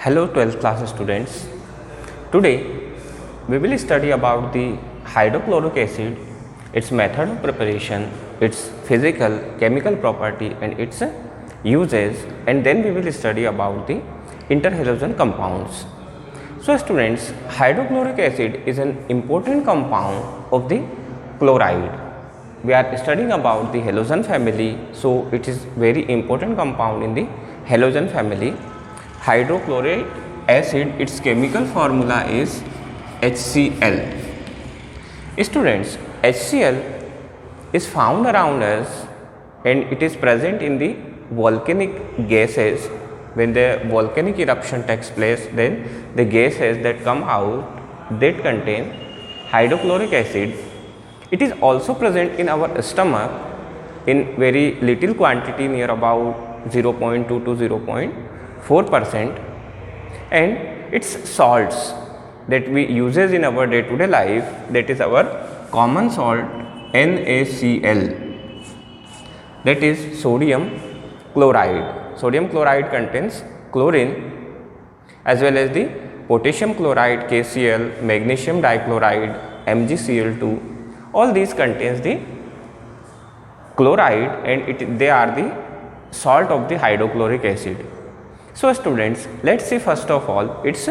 Hello 12th class students. Today we will study about the hydrochloric acid, its method of preparation, its physical, chemical property and its uses, and then we will study about the interhalogen compounds. So students, hydrochloric acid is an important compound of the chloride. We are studying about the halogen family, so it is very important compound in the halogen family. Hydrochloric acid, its chemical formula is HCl. Students, HCl is found around us and it is present in the volcanic gases. When the volcanic eruption takes place, then the gases that come out that contain hydrochloric acid. It is also present in our stomach in very little quantity, near about 0.2 to 0.4%, and its salts that we uses in our day to day life, that is our common salt NaCl, that is sodium chloride. Sodium chloride contains chlorine, as well as the potassium chloride KCl, magnesium dichloride MgCl2. All these contains the chloride and they are the salt of the hydrochloric acid. So students, let's see first of all its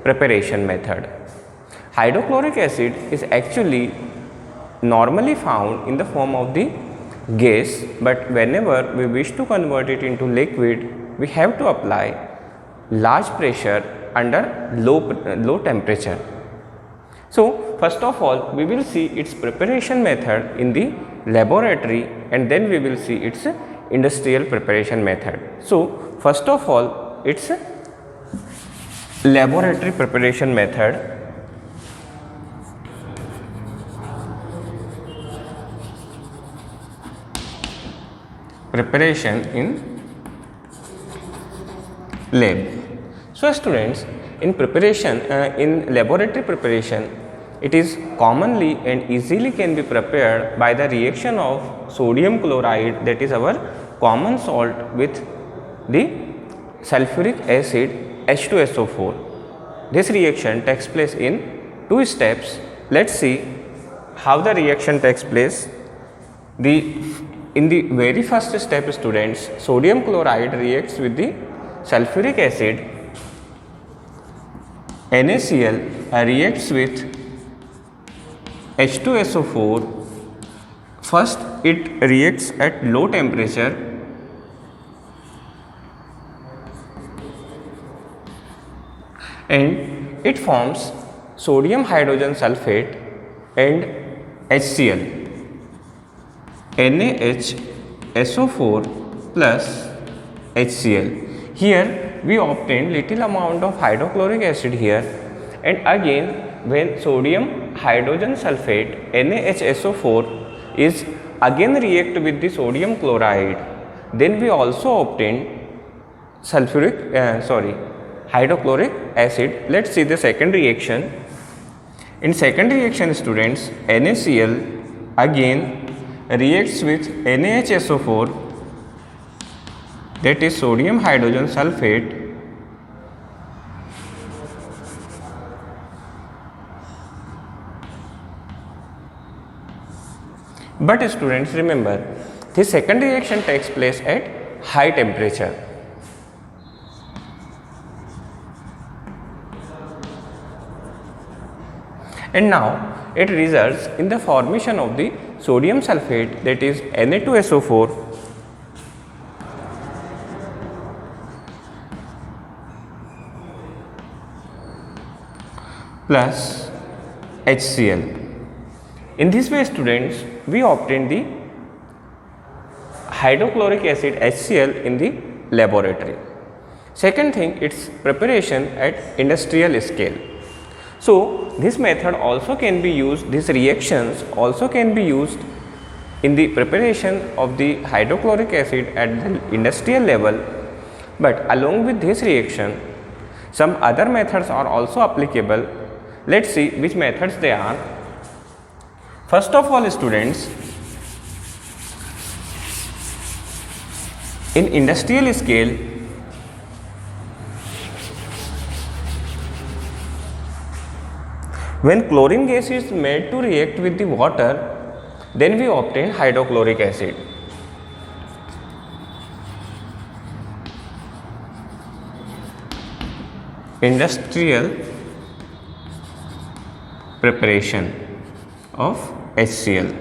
preparation method. Hydrochloric acid is actually normally found in the form of the gas, but whenever we wish to convert it into liquid, we have to apply large pressure under low temperature. So first of all, we will see its preparation method in the laboratory, and then we will see its industrial preparation method. So first of all, its laboratory preparation method. Preparation in lab. So students, in preparation, in laboratory preparation, it is commonly and easily can be prepared by the reaction of sodium chloride, that is our common salt, with the sulfuric acid H2SO4. This reaction takes place in two steps. Let's see how the reaction takes place. In the very first step, students, sodium chloride reacts with the sulfuric acid. NaCl reacts with H2SO4. First it reacts at low temperature and it forms sodium hydrogen sulfate and HCl. NaHSO4 plus HCl. Here we obtain little amount of hydrochloric acid here, and again when sodium hydrogen sulfate NaHSO4 is again react with the sodium chloride, then we also obtain hydrochloric acid. Let's see the second reaction. In second reaction, students, NaCl again reacts with NaHSO4, that is sodium hydrogen sulfate, but students, remember, this second reaction takes place at high temperature. And now it results in the formation of the sodium sulfate, that is Na2SO4, plus HCl. In this way, students, we obtain the hydrochloric acid HCl in the laboratory. Second thing, its preparation at industrial scale. So this method also can be used, these reactions also can be used in the preparation of the hydrochloric acid at the industrial level, but along with this reaction, some other methods are also applicable. Let's see which methods they are. First of all, students, in industrial scale, When chlorine gas is made to react with the water, then we obtain hydrochloric acid. Industrial preparation of HCl.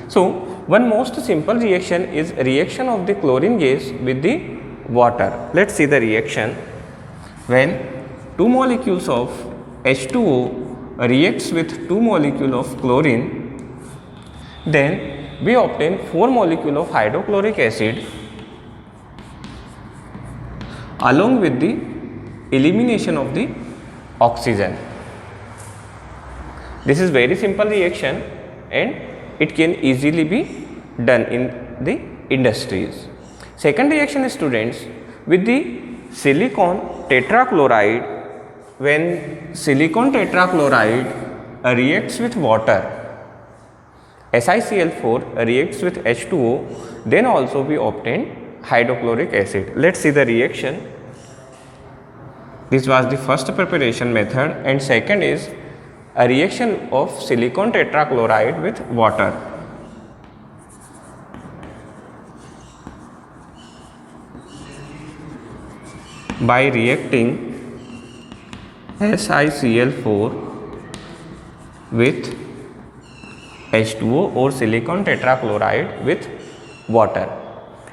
So one most simple reaction is reaction of the chlorine gas with the water. Let's see the reaction. When 2 molecules of H2O reacts with 2 molecules of chlorine, then we obtain 4 molecules of hydrochloric acid along with the elimination of the oxygen. This is very simple reaction and it can easily be done in the industries. Second reaction, students, with the silicon tetrachloride. When silicon tetrachloride reacts with water, SiCl4 reacts with H2O, then also we obtain hydrochloric acid. Let's see the reaction. This was the first preparation method, and second is a reaction of silicon tetrachloride with water. By reacting SiCl4 with H2O or silicon tetrachloride with water.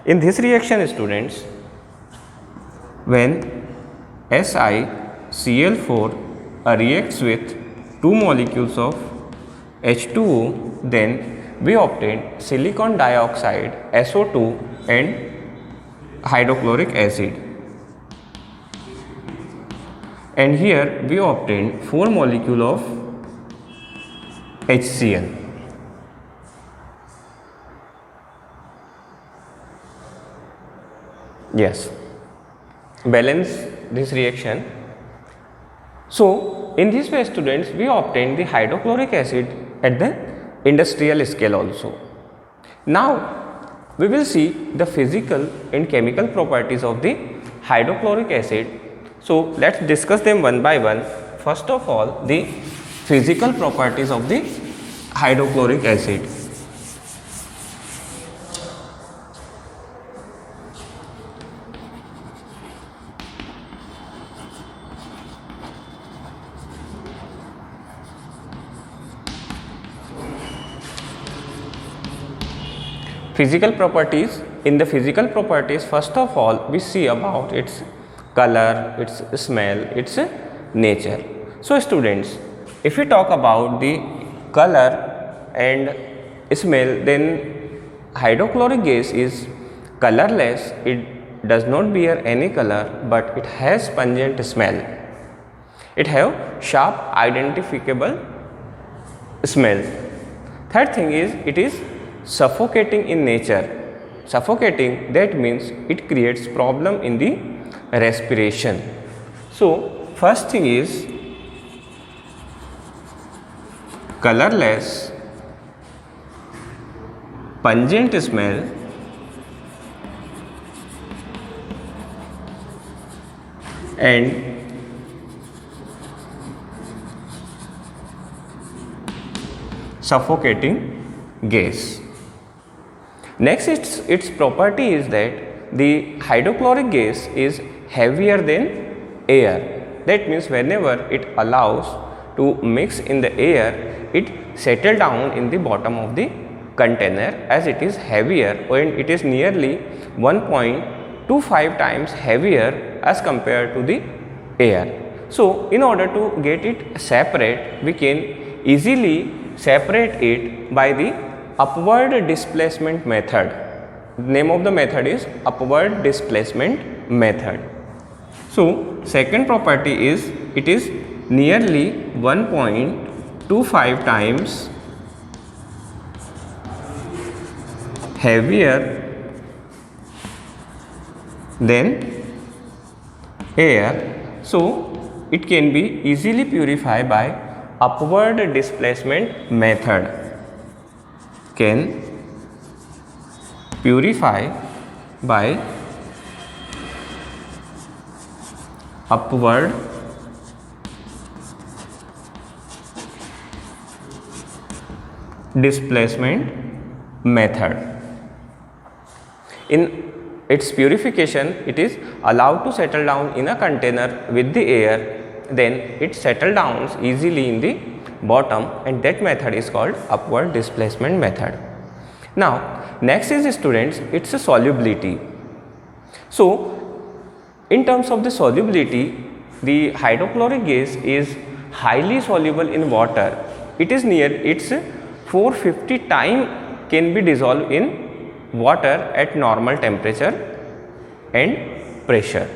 In this reaction, students, when SiCl4 reacts with 2 molecules of H2O, then we obtain silicon dioxide SO2 and hydrochloric acid. And here we obtain 4 molecules of HCl. Yes, balance this reaction. So in this way, students, we obtain the hydrochloric acid at the industrial scale also. Now we will see the physical and chemical properties of the hydrochloric acid. So let's discuss them one by one. First of all, the physical properties of the hydrochloric acid. Physical properties. In the physical properties, first of all, we see about its color, its smell, its nature. So students, if we talk about the color and smell, then hydrochloric gas is colorless. It does not bear any color, but it has pungent smell. It have sharp identifiable smell. Third thing is, it is suffocating in nature. Suffocating, that means it creates problem in the respiration. So first thing is colorless, pungent smell, and suffocating gas. Next, its property is that the hydrochloric gas is heavier than air. That means whenever it allows to mix in the air, it settles down in the bottom of the container as it is heavier, and it is nearly 1.25 times heavier as compared to the air. So in order to get it separate, we can easily separate it by the upward displacement method. The name of the method is upward displacement method. So second property is it is nearly 1.25 times heavier than air. So it can be easily purified by upward displacement method. Can purify by upward displacement method. In its purification, it is allowed to settle down in a container with the air, then it settles down easily in the bottom, and that method is called upward displacement method. Now next is, students, its solubility. So in terms of the solubility, the hydrochloric gas is highly soluble in water. It is near its 450 times can be dissolved in water at normal temperature and pressure.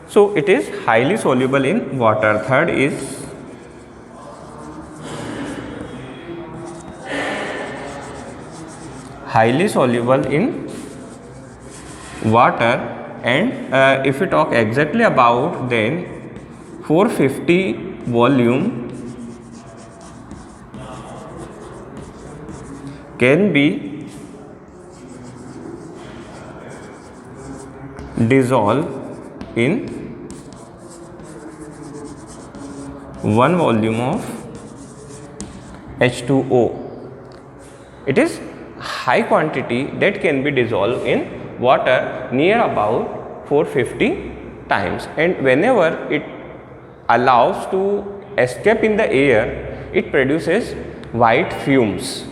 So it is highly soluble in water. Third is highly soluble in water, and if we talk exactly about, then 450 volume can be dissolved in 1 volume of H2O. It is high quantity that can be dissolved in water near about 450 times, and whenever it allows to escape in the air, it produces white fumes.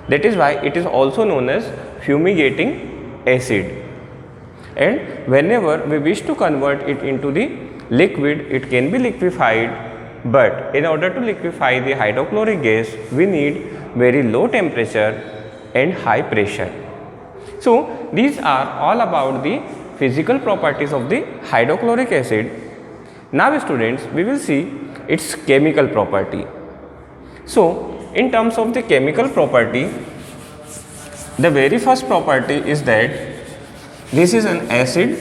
That is why it is also known as fumigating acid. And whenever we wish to convert it into the liquid, it can be liquefied, but in order to liquefy the hydrochloric gas, we need very low temperature and high pressure. So these are all about the physical properties of the hydrochloric acid. Now students, we will see its chemical property. So in terms of the chemical property, the very first property is that this is an acid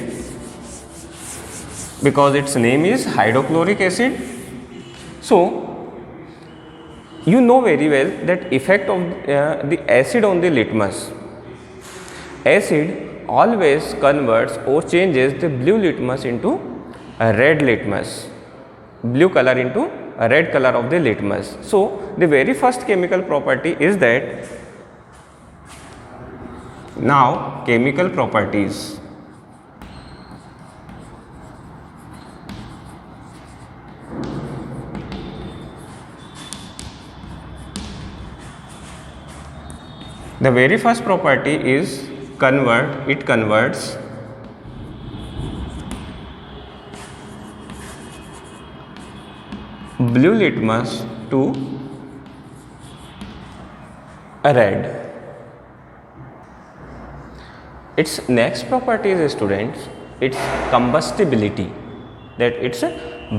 because its name is hydrochloric acid. So you know very well that effect of the acid on the litmus. Acid always converts or changes the blue litmus into a red litmus, blue color into a red color of the litmus. So the very first chemical property is that. Now chemical properties. The very first property is convert. It converts blue litmus to a red. Its next property is, students, its combustibility, that it's a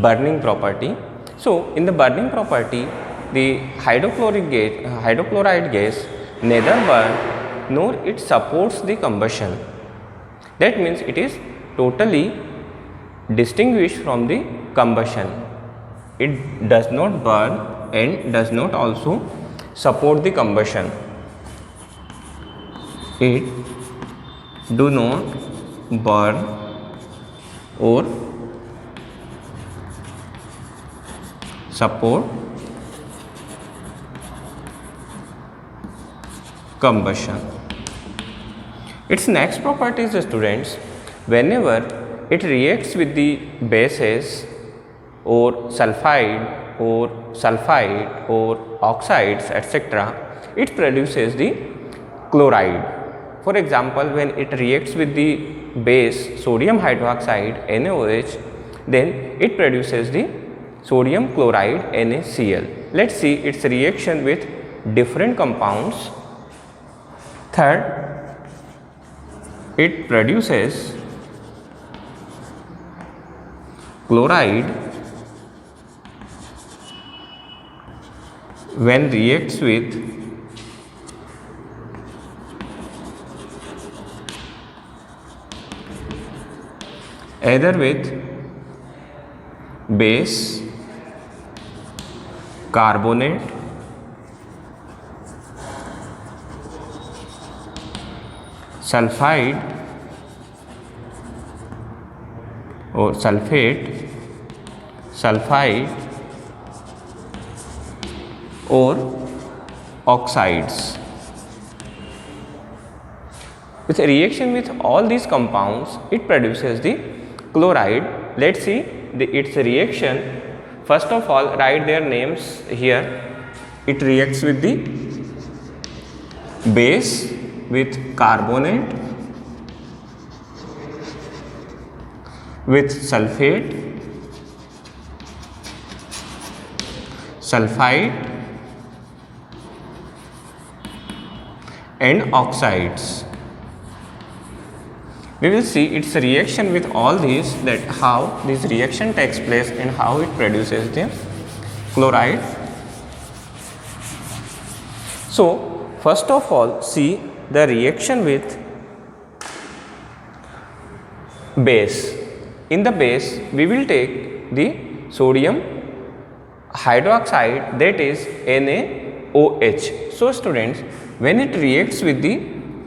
burning property. So in the burning property, the hydrochloride gas neither burn nor it supports the combustion. That means it is totally distinguished from the combustion. It does not burn and does not also support the combustion. It do not burn or support combustion. Its next property is, students, whenever it reacts with the bases or sulfide or oxides, etc., it produces the chloride. For example, when it reacts with the base sodium hydroxide NaOH, then it produces the sodium chloride NaCl. Let's see its reaction with different compounds. Third, it produces chloride when reacts with either with base, carbonate, sulfide or sulfate, sulfide or oxides. With a reaction with all these compounds, it produces the chloride. Let's see its reaction. First of all, write their names here. It reacts with the base with carbonate, with sulfate, sulfide and oxides. We will see its reaction with all these, that how this reaction takes place and how it produces the chloride. So first of all, see the reaction with base. In the base, we will take the sodium hydroxide, that is NaOH. So students, when it reacts with the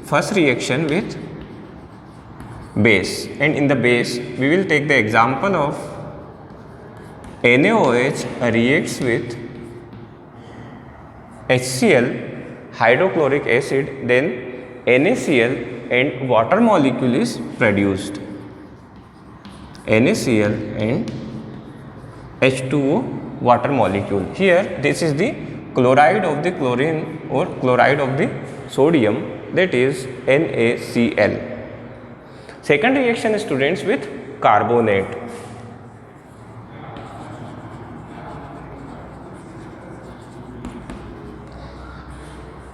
first reaction with base, and in the base we will take the example of NaOH reacts with HCl hydrochloric acid, then NaCl and water molecule is produced. NaCl and H2O water molecule. Here this is the chloride of the chlorine or chloride of the sodium, that is NaCl. Second reaction, students, with carbonate.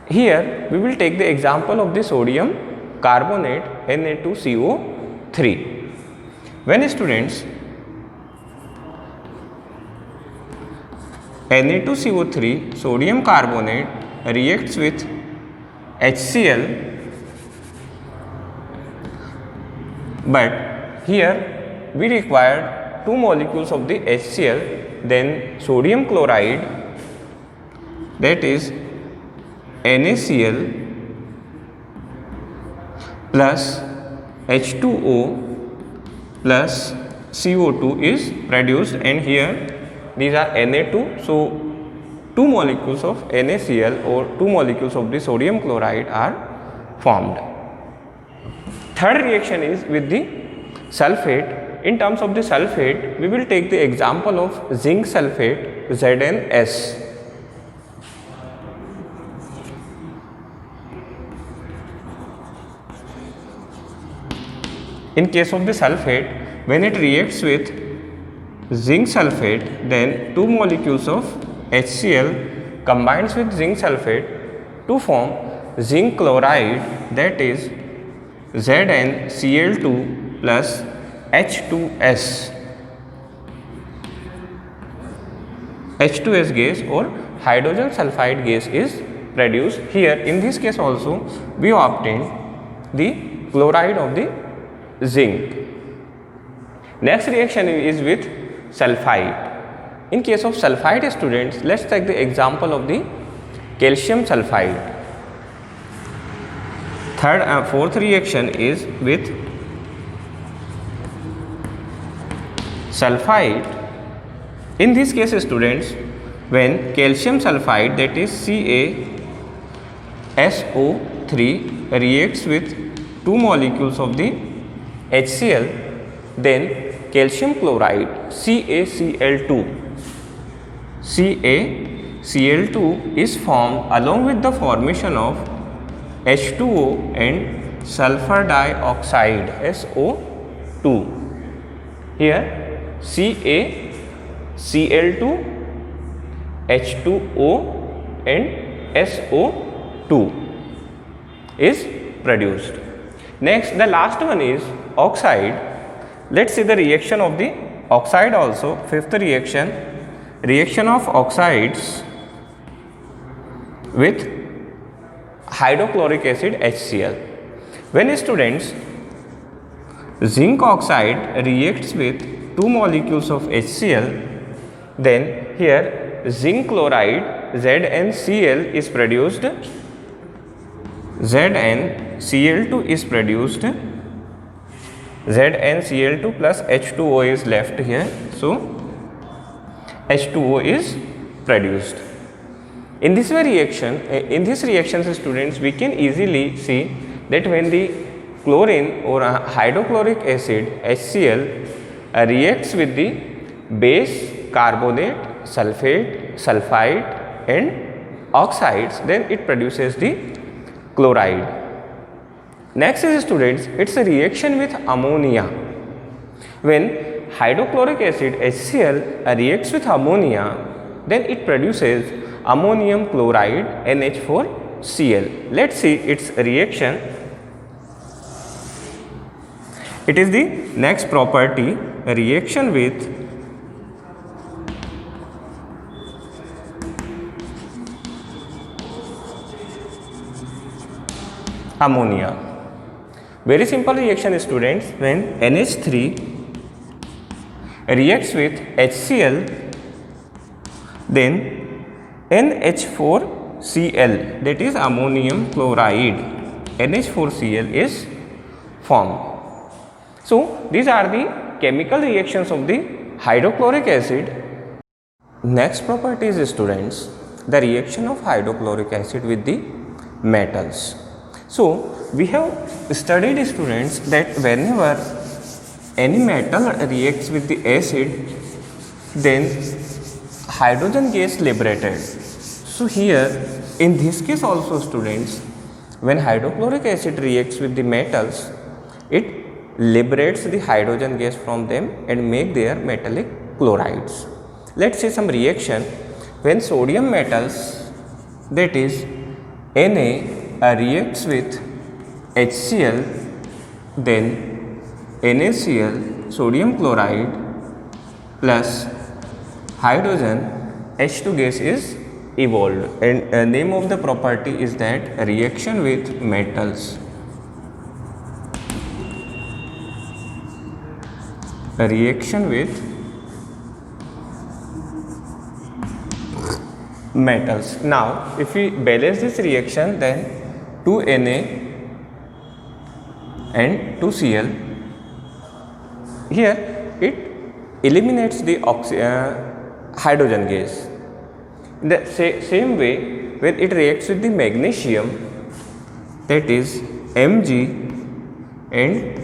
Here we will take the example of the sodium carbonate Na2CO3. When students Na2CO3 sodium carbonate reacts with HCl, but here we require 2 molecules of the HCl, then sodium chloride, that is NaCl plus H2O plus CO2 is produced, and here these are Na2, so 2 molecules of NaCl or 2 molecules of the sodium chloride are formed. Third reaction is with the sulfate. In terms of the sulfate, we will take the example of zinc sulfate ZnS. In case of the sulfate, when it reacts with zinc sulfate, then 2 molecules of HCl combines with zinc sulfate to form zinc chloride, that is ZnCl2 plus H2S. H2S gas or hydrogen sulfide gas is produced. Here in this case also we obtain the chloride of the zinc. Next reaction is with sulfide. In case of sulfide, students, let's take the example of the calcium sulfide. Fourth reaction is with sulfide. In this case, students, when calcium sulfide, that is CaSO3 reacts with 2 molecules of the HCl, then calcium chloride CaCl2 is formed along with the formation of H2O and sulfur dioxide SO2. Here CaCl2, H2O and SO2 is produced. Next, the last one is oxide. Let's see the reaction of the oxide also. Fifth reaction, reaction of oxides with hydrochloric acid HCl. When students, zinc oxide reacts with 2 molecules of HCl, then here zinc chloride ZnCl is produced, ZnCl2 is produced, ZnCl2 plus H2O is left here, so H2O is produced. In this reaction, in this reactions students, we can easily see that when the chlorine or hydrochloric acid HCl reacts with the base carbonate, sulfate, sulfide and oxides, then it produces the chloride. Next is students, it's a reaction with ammonia. When hydrochloric acid HCl reacts with ammonia, then it produces ammonium chloride NH4Cl. Let's see its reaction. It is the next property, a reaction with ammonia. Very simple reaction students. When NH3 reacts with HCl, then NH4Cl, that is ammonium chloride, NH4Cl is formed. So these are the chemical reactions of the hydrochloric acid. Next property is students, the reaction of hydrochloric acid with the metals. So we have studied students that whenever any metal reacts with the acid, then hydrogen gas liberated. So here in this case also students, when hydrochloric acid reacts with the metals, it liberates the hydrogen gas from them and make their metallic chlorides. Let's see some reaction. When sodium metals, that is Na, reacts with HCl, then NaCl, sodium chloride plus hydrogen H2 gas is evolved, and name of the property is that reaction with metals. A reaction with metals. Now if we balance this reaction, then 2Na and 2Cl, here it eliminates the hydrogen gas. In the same way, when it reacts with the magnesium, that is Mg and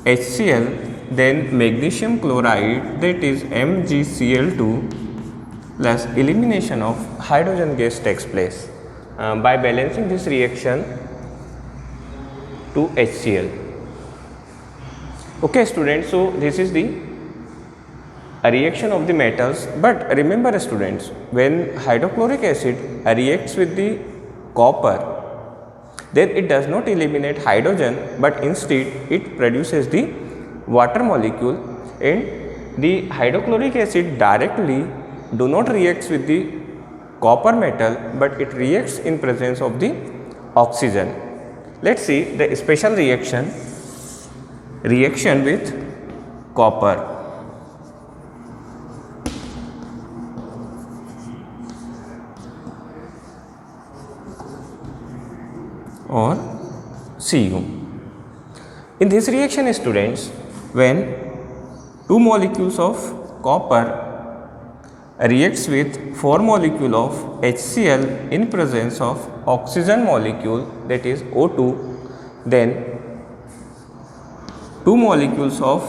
HCl, then magnesium chloride, that is MgCl2, plus elimination of hydrogen gas takes place by balancing this reaction to HCl. Okay students, so this is the reaction of the metals. But remember students, when hydrochloric acid reacts with the copper, then it does not eliminate hydrogen, but instead it produces the water molecule, and the hydrochloric acid directly do not reacts with the copper metal, but it reacts in presence of the oxygen. Let's see the special reaction with copper. Or Cu. In this reaction students, when two molecules of copper reacts with 4 molecule of HCl in presence of oxygen molecule, that is O2, then 2 molecules of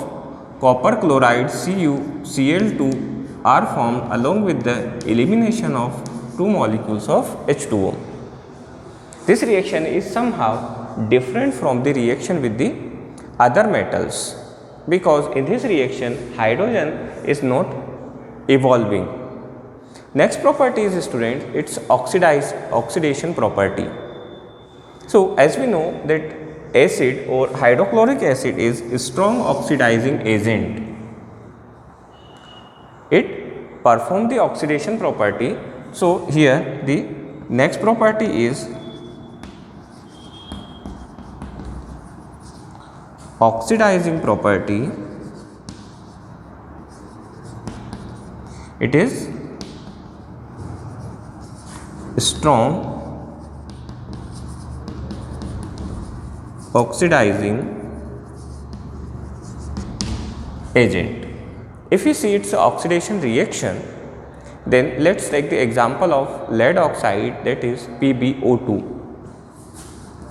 copper chloride CuCl2 are formed along with the elimination of 2 molecules of H2O. This reaction is somehow different from the reaction with the other metals, because in this reaction hydrogen is not evolving. Next property is students, its oxidation property. So as we know that acid or hydrochloric acid is a strong oxidizing agent. It performs the oxidation property. So here the next property is oxidizing property. It is strong oxidizing agent. If we see its oxidation reaction, Then let's take the example of lead oxide, that is PbO2.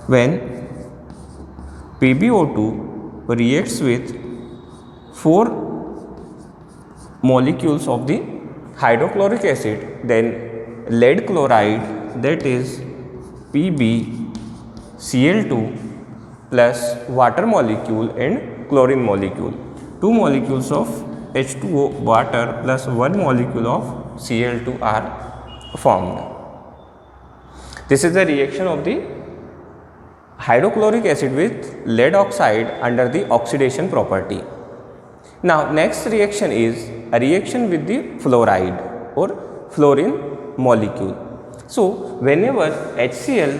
When PbO2 reacts with 4 molecules of the hydrochloric acid, then lead chloride, that is PbCl2 plus water molecule and chlorine molecule. 2 molecules of H2O water plus 1 molecule of Cl2 are formed. This is the reaction of the hydrochloric acid with lead oxide under the oxidation property. Now next reaction is a reaction with the fluoride or fluorine molecule. So whenever HCl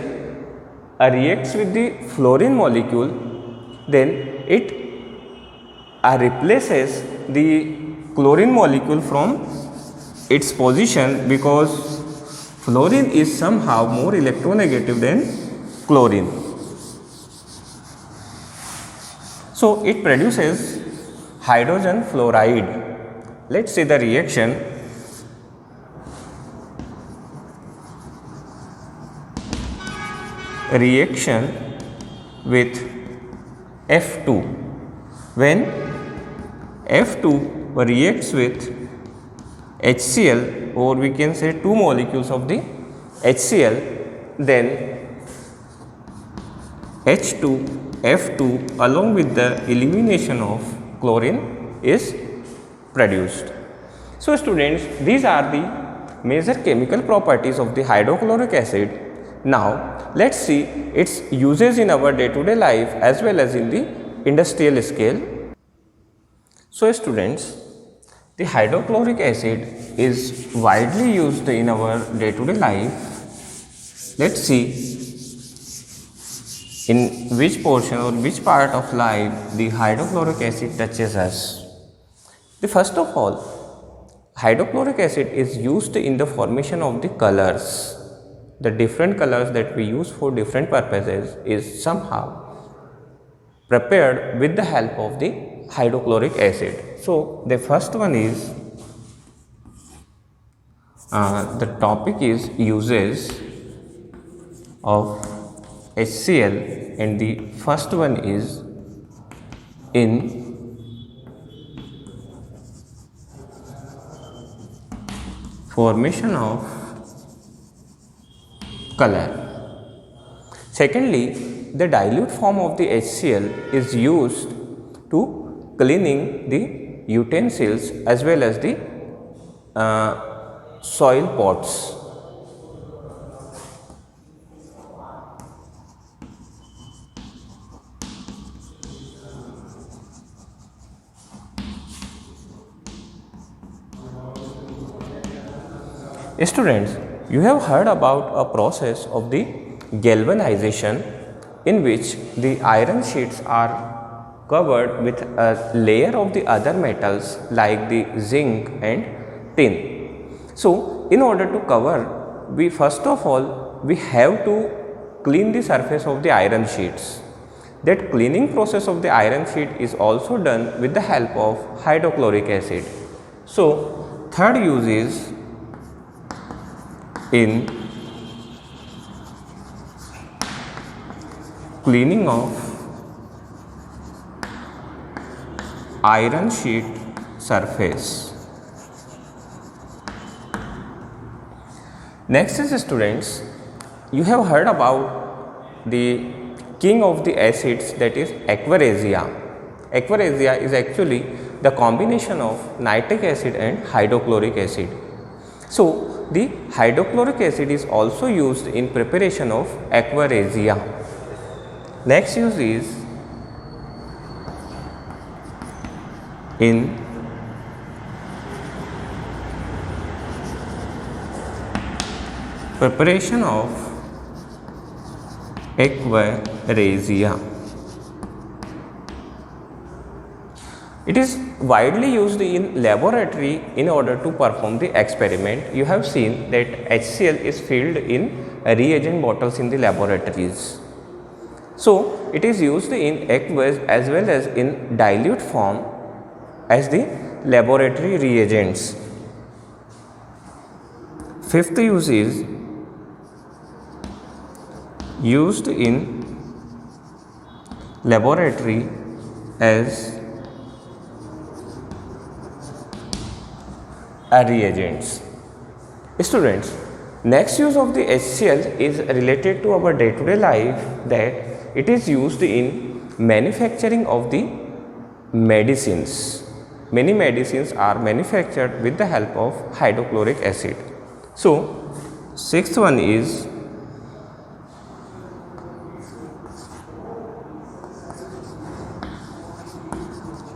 reacts with the fluorine molecule, then it replaces the chlorine molecule from its position, because fluorine is somehow more electronegative than chlorine. So it produces hydrogen fluoride. Let's see the reaction. Reaction with F2. When F2 reacts with HCl, or we can say 2 molecules of the HCl, then H2F2 along with the elimination of chlorine is produced. So students, these are the major chemical properties of the hydrochloric acid. Now let's see its uses in our day-to-day life as well as in the industrial scale. So students, the hydrochloric acid is widely used in our day-to-day life. Let's see in which portion or which part of life the hydrochloric acid touches us. The first of all, hydrochloric acid is used in the formation of the colors. The different colors that we use for different purposes is somehow prepared with the help of the hydrochloric acid. So the first one is the topic is uses of HCl, and the first one is in formation of color. Secondly, the dilute form of the HCl is used to cleaning the utensils as well as the soil pots. Students, you have heard about a process of the galvanization in which the iron sheets are covered with a layer of the other metals like the zinc and tin. So in order to cover, we first of all we have to clean the surface of the iron sheets. That cleaning process of the iron sheet is also done with the help of hydrochloric acid. So third use is in cleaning of iron sheet surface. Next is students, you have heard about the king of the acids, that is aquaresia. Aquaresia is actually the combination of nitric acid and hydrochloric acid. So the hydrochloric acid is also used in preparation of aquaresia. Next use is in preparation of aquaresia. It is widely used in laboratory in order to perform the experiment. You have seen that HCl is filled in reagent bottles in the laboratories. So it is used in aqueous as well as in dilute form as the laboratory reagents. Fifth use is used in laboratory as reagents. Students, next use of the HCl is related to our day-to-day life, that it is used in manufacturing of the medicines. Many medicines are manufactured with the help of hydrochloric acid. So, sixth one is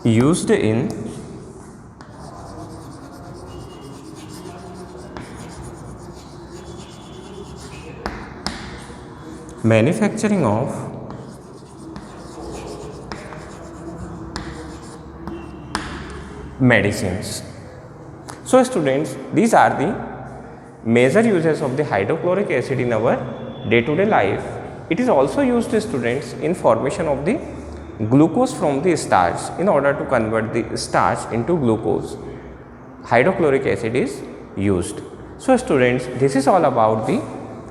used in manufacturing of medicines. So students, these are the major uses of the hydrochloric acid in our day-to-day life. It is also used, students, in formation of the glucose from the starch. In order to convert the starch into glucose, hydrochloric acid is used. So students, this is all about the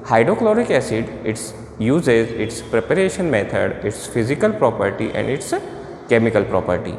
hydrochloric acid, its uses, its preparation method, its physical property and its chemical property.